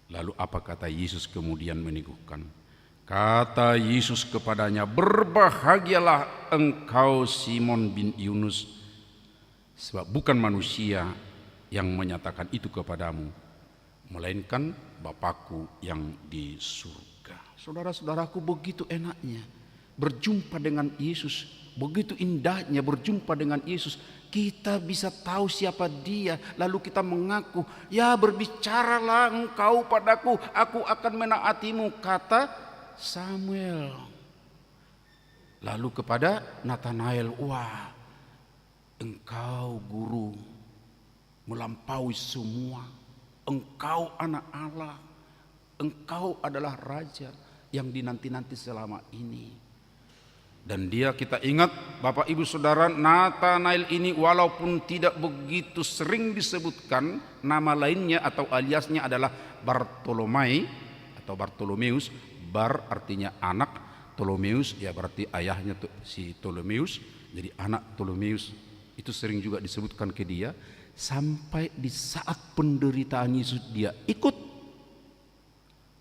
Lalu apa kata Yesus kemudian meneguhkan? Kata Yesus kepadanya, berbahagialah engkau Simon bin Yunus, sebab bukan manusia yang menyatakan itu kepadamu, melainkan Bapakku yang di surga. Saudara-saudaraku, begitu enaknya berjumpa dengan Yesus, begitu indahnya berjumpa dengan Yesus. Kita bisa tahu siapa Dia, lalu kita mengaku, ya berbicaralah engkau padaku, aku akan menaatimu, kata Samuel. Lalu kepada Nathanael, wah engkau guru melampaui semua, engkau anak Allah, engkau adalah raja yang dinanti-nanti selama ini. Dan dia, kita ingat Bapak Ibu Saudara, Nathanael ini walaupun tidak begitu sering disebutkan, nama lainnya atau aliasnya adalah Bartolomai atau Bartolomeus. Bar artinya anak, Ptolemeus ya berarti ayahnya si Ptolemeus, jadi anak Ptolemeus. Itu sering juga disebutkan ke dia, sampai di saat penderitaan Yesus dia ikut.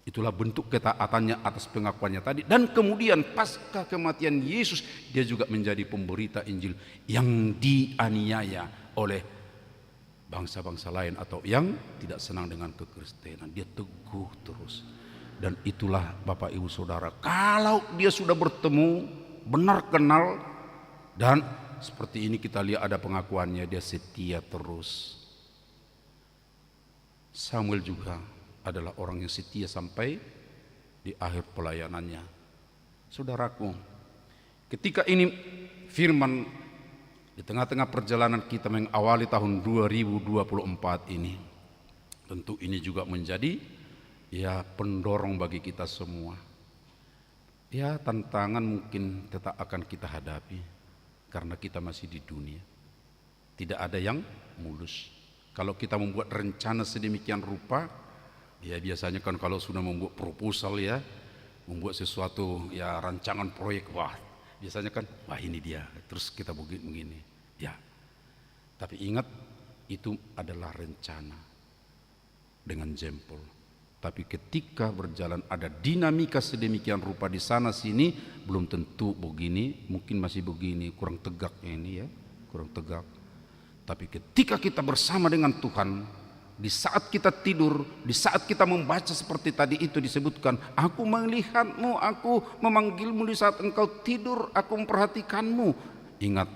Itulah bentuk ketaatannya atas pengakuannya tadi. Dan kemudian pasca kematian Yesus, dia juga menjadi pemberita Injil yang dianiaya oleh bangsa-bangsa lain atau yang tidak senang dengan kekristenan. Dia teguh terus. Dan itulah Bapak Ibu Saudara, kalau dia sudah bertemu, benar kenal, dan seperti ini kita lihat ada pengakuannya, dia setia terus. Samuel juga adalah orang yang setia sampai di akhir pelayanannya. Saudaraku, ketika ini firman di tengah-tengah perjalanan kita mengawali tahun 2024 ini, tentu ini juga menjadi ya pendorong bagi kita semua. Ya, tantangan mungkin tetap akan kita hadapi karena kita masih di dunia. Tidak ada yang mulus. Kalau kita membuat rencana sedemikian rupa, ya biasanya kan kalau sudah membuat proposal ya, membuat sesuatu ya rancangan proyek, wah biasanya kan wah ini dia, terus kita begini ya. Tapi ingat, itu adalah rencana dengan jempol. Tapi ketika berjalan ada dinamika sedemikian rupa di sana sini, belum tentu begini, mungkin masih begini, kurang tegak ini ya, kurang tegak. Tapi ketika kita bersama dengan Tuhan, di saat kita tidur, di saat kita membaca seperti tadi itu disebutkan, aku melihatmu, aku memanggilmu di saat engkau tidur, aku memperhatikanmu. Ingat,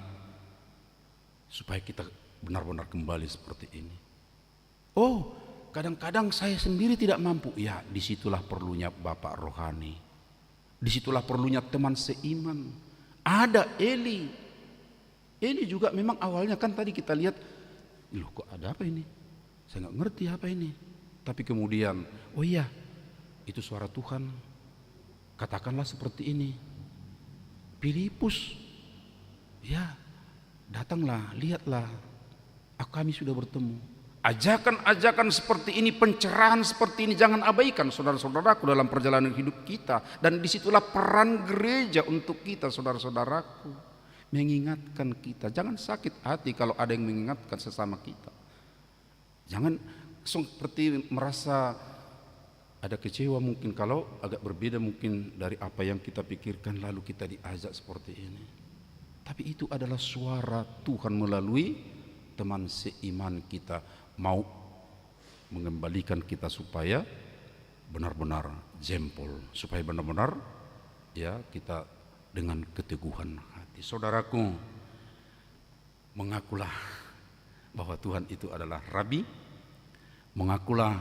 supaya kita benar-benar kembali seperti ini. Oh, kadang-kadang saya sendiri tidak mampu. Ya, disitulah perlunya Bapak rohani. Disitulah perlunya teman seiman. Ada Eli. Eli juga memang awalnya kan tadi kita lihat, loh kok ada apa ini? Saya nggak ngerti apa ini. Tapi kemudian, oh iya, itu suara Tuhan. Katakanlah seperti ini. Filipus, ya datanglah, lihatlah, kami sudah bertemu. Ajakan-ajakan seperti ini, pencerahan seperti ini jangan abaikan saudara-saudaraku dalam perjalanan hidup kita. Dan disitulah peran gereja untuk kita saudara-saudaraku. Mengingatkan kita, jangan sakit hati kalau ada yang mengingatkan sesama kita. Jangan seperti merasa ada kecewa mungkin kalau agak berbeda mungkin dari apa yang kita pikirkan lalu kita diajak seperti ini. Tapi itu adalah suara Tuhan melalui teman seiman kita, mau mengembalikan kita supaya benar-benar jempol, supaya benar-benar ya kita dengan keteguhan hati. Saudaraku, mengakulah bahwa Tuhan itu adalah Rabi, mengakulah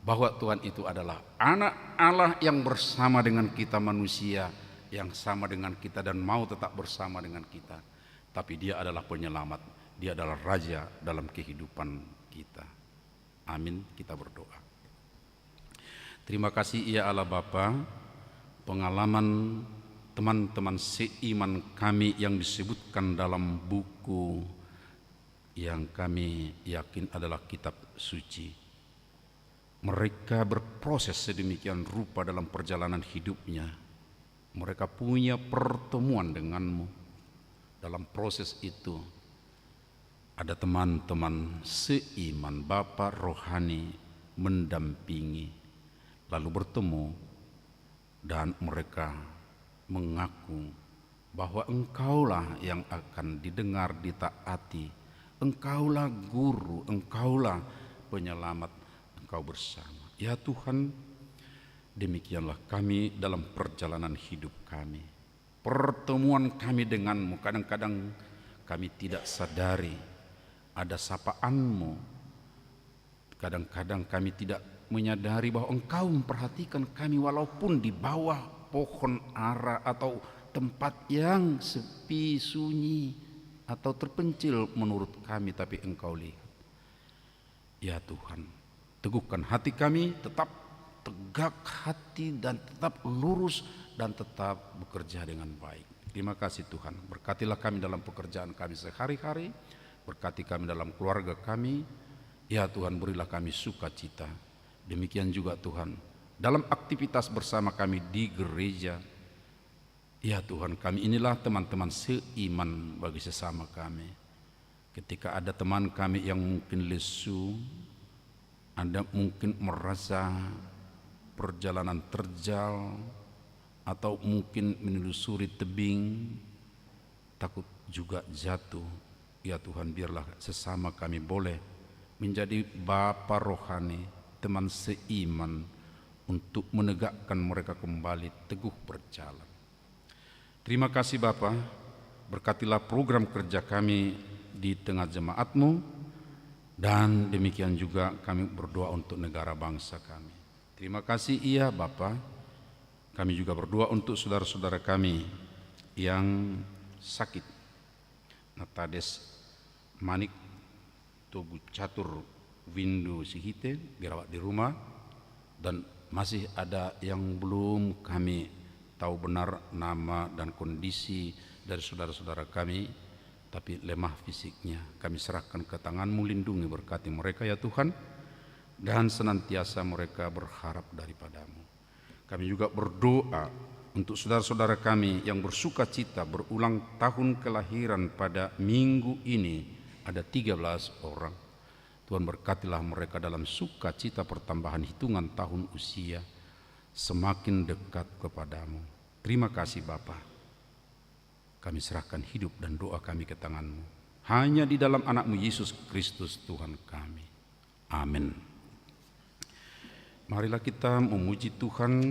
bahwa Tuhan itu adalah anak Allah yang bersama dengan kita manusia, yang sama dengan kita dan mau tetap bersama dengan kita. Tapi dia adalah penyelamat, dia adalah Raja dalam kehidupan kita. Amin, kita berdoa. Terima kasih ya Allah Bapa, pengalaman teman-teman seiman kami yang disebutkan dalam buku yang kami yakin adalah kitab suci. Mereka berproses sedemikian rupa dalam perjalanan hidupnya. Mereka punya pertemuan denganmu. Dalam proses itu ada teman-teman seiman, Bapa rohani mendampingi, lalu bertemu dan mereka mengaku bahwa Engkaulah yang akan didengar, ditaati. Engkaulah guru, Engkaulah penyelamat, Engkau bersama. Ya Tuhan, demikianlah kami dalam perjalanan hidup kami. Pertemuan kami denganmu, kadang-kadang kami tidak sadari ada sapaan-Mu. Kadang-kadang kami tidak menyadari bahwa Engkau memperhatikan kami walaupun di bawah pohon ara atau tempat yang sepi, sunyi, atau terpencil menurut kami, tapi Engkau lihat. Ya Tuhan, teguhkan hati kami, tetap tegak hati dan tetap lurus dan tetap bekerja dengan baik. Terima kasih Tuhan, berkatilah kami dalam pekerjaan kami sehari-hari, berkati kami dalam keluarga kami. Ya Tuhan, berilah kami sukacita. Demikian juga Tuhan, dalam aktivitas bersama kami di gereja. Ya Tuhan, kami inilah teman-teman seiman bagi sesama kami. Ketika ada teman kami yang mungkin lesu, Anda mungkin merasa perjalanan terjal, atau mungkin menelusuri tebing, takut juga jatuh. Ya Tuhan, biarlah sesama kami boleh menjadi bapa rohani, teman seiman, untuk menegakkan mereka kembali teguh berjalan. Terima kasih Bapa, berkatilah program kerja kami di tengah jemaat-Mu, dan demikian juga kami berdoa untuk negara bangsa kami. Terima kasih iya Bapa. Kami juga berdoa untuk saudara-saudara kami yang sakit. Natades Manik Togu Catur Windu Sihite dirawat di rumah, dan masih ada yang belum kami tahu benar nama dan kondisi dari saudara-saudara kami, tapi lemah fisiknya. Kami serahkan ke tangan-Mu, lindungi, berkati mereka ya Tuhan, dan senantiasa mereka berharap daripada-Mu. Kami juga berdoa untuk saudara-saudara kami yang bersuka cita berulang tahun kelahiran pada minggu ini, ada 13 orang. Tuhan, berkatilah mereka dalam sukacita pertambahan hitungan tahun usia, semakin dekat kepadamu. Terima kasih Bapa. Kami serahkan hidup dan doa kami ke tangan-Mu, hanya di dalam anak-Mu Yesus Kristus Tuhan kami. Amin. Marilah kita memuji Tuhan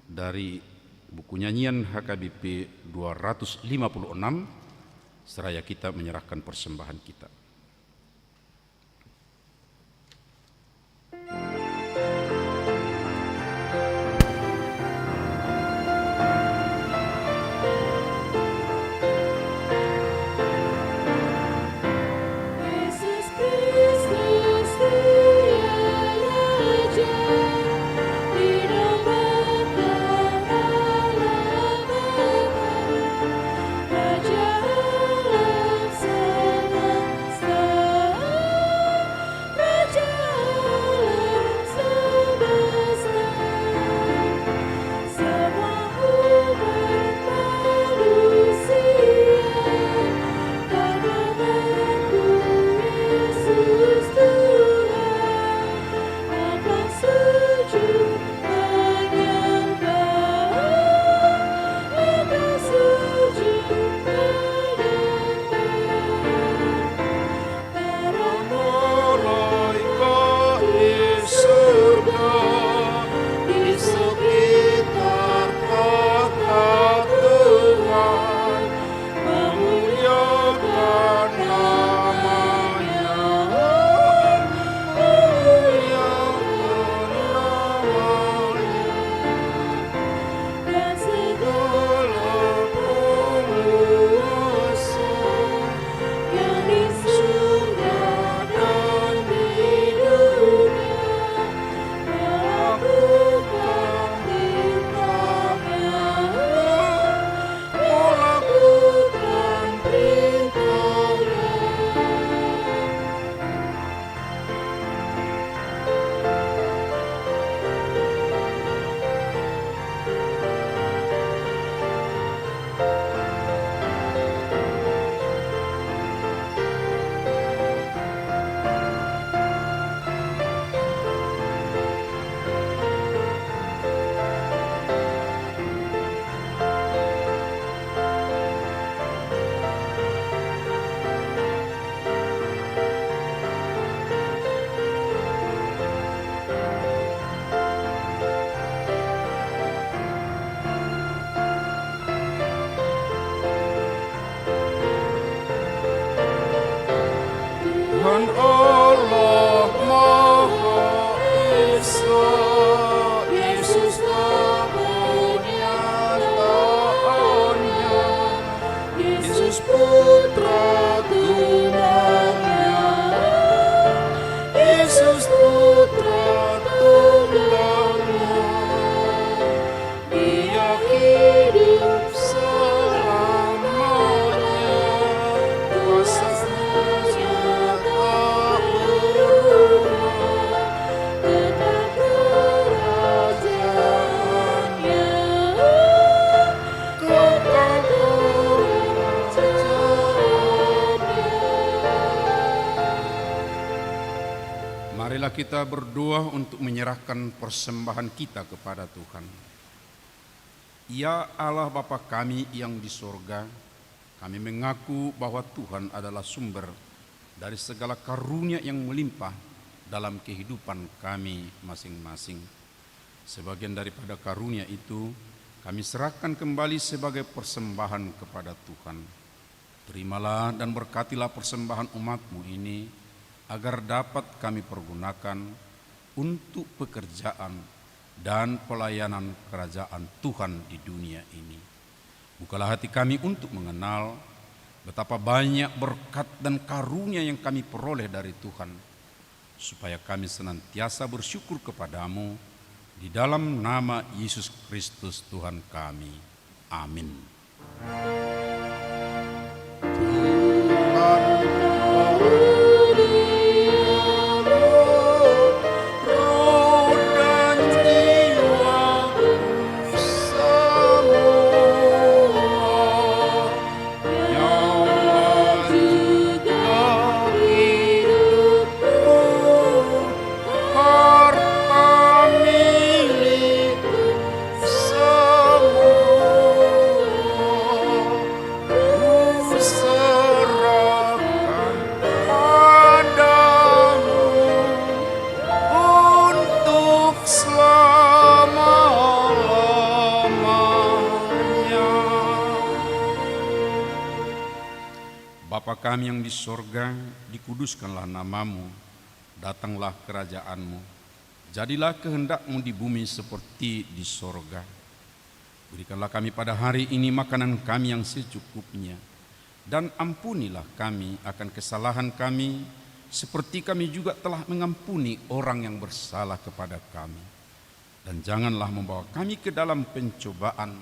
dari buku nyanyian HKBP 256, seraya kita menyerahkan persembahan kita. Tuhan Allah Maha Esa, Yesus kemuliaannya, Yesus Putra Tunggalnya, Yesus Putra Tunggalnya, Dia hidup selama Marilah kita berdoa untuk menyerahkan persembahan kita kepada Tuhan. Ya Allah Bapa kami yang di sorga, kami mengaku bahwa Tuhan adalah sumber dari segala karunia yang melimpah dalam kehidupan kami masing-masing. Sebagian daripada karunia itu kami serahkan kembali sebagai persembahan kepada Tuhan. Terimalah dan berkatilah persembahan umat-Mu ini, agar dapat kami pergunakan untuk pekerjaan dan pelayanan kerajaan Tuhan di dunia ini. Bukalah hati kami untuk mengenal betapa banyak berkat dan karunia yang kami peroleh dari Tuhan, supaya kami senantiasa bersyukur kepadamu di dalam nama Yesus Kristus Tuhan kami. Amin. Bapa kami yang di sorga, dikuduskanlah namamu, datanglah kerajaanmu, jadilah kehendak-Mu di bumi seperti di sorga. Berikanlah kami pada hari ini makanan kami yang secukupnya, dan ampunilah kami akan kesalahan kami, seperti kami juga telah mengampuni orang yang bersalah kepada kami. Dan janganlah membawa kami ke dalam pencobaan,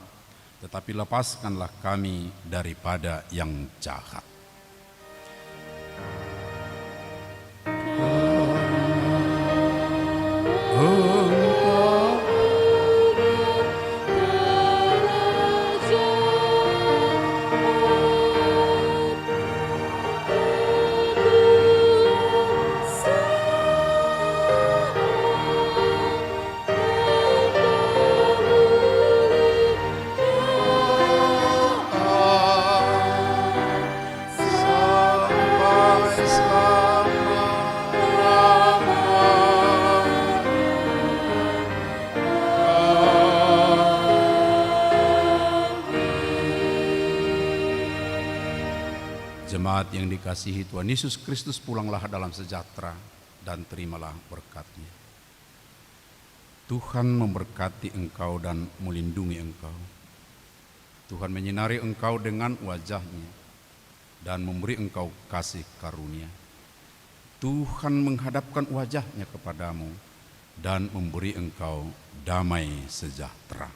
tetapi lepaskanlah kami daripada yang jahat. Jemaat yang dikasihi Tuhan Yesus Kristus, pulanglah dalam sejahtera dan terimalah berkat-Nya. Tuhan memberkati engkau dan melindungi engkau. Tuhan menyinari engkau dengan wajah-Nya dan memberi engkau kasih karunia. Tuhan menghadapkan wajah-Nya kepadamu dan memberi engkau damai sejahtera.